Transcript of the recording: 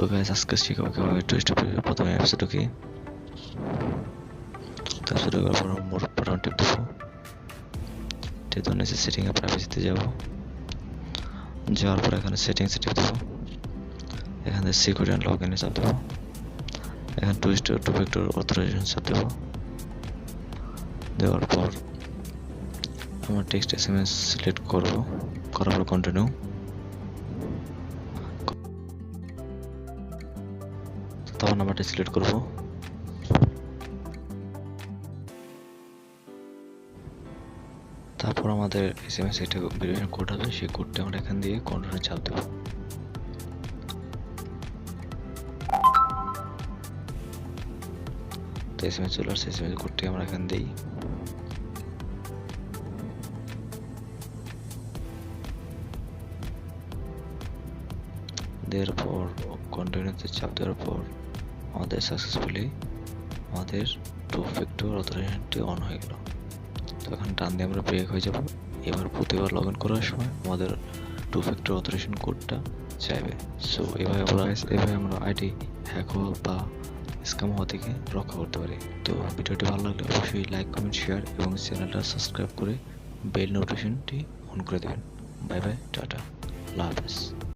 তো গাইস আজকে শিখাবো কিভাবে টুইস্টে প্রথমে অ্যাপসে ঢুকি। তো অ্যাপসে ঢোকার পর মোর বাটন টিপ দেবো। যেহেতু নিচে সেটিংয়ে প্রাইভেসিতে যাবো, যাওয়ার পর এখানে সেটিংসে টিপ দেবো। এখানে সিকিউরিটি অ্যান্ড লগ ইনে চাপ দেবো। এখানে টু ফ্যাক্টর অথরাইজেশন চাপ দেবো। দেওয়ার পর আমার টেক্সট এসএমএস সিলেক্ট করবো, করার পর কন্টিনিউ। তখন নাম্বারটা সিলেক্ট করবো। তারপর আমাদের এসএমএস একটা ভেরিফিকেশন কোড হবে, সেই কোডটা আমরা এখান দিয়ে কন্টিনিউ চাপ দেবো। তো এসএমএস চলে আসছে, এসএমএস কোডটি আমরা এখান দিই। দেওয়ার পর কন্টিনিউতে চাপ দেওয়ার পর আমাদের সাকসেসফুলি আমাদের টু ফ্যাক্টর অথরাইজেশনটি অন হয়ে গেল। তো এখন টান দিয়ে আমরা ব্রেক হয়ে যাব। এবার প্রতিবার লগ ইন করার সময় আমাদের টু ফ্যাক্টর অথরাইজেশন কোডটা চাইবে। সো এভাবে আমরা আইডি হ্যাক হওয়া বা স্ক্যাম হওয়া থেকে রক্ষা করতে পারি। তো ভিডিওটি ভালো লাগলে অবশ্যই লাইক, কমেন্ট, শেয়ার এবং চ্যানেলটা সাবস্ক্রাইব করে বেল নোটিফিকেশনটি অন করে দেবেন। বাই বাই, টাটা, আল্লাহ হাফেজ।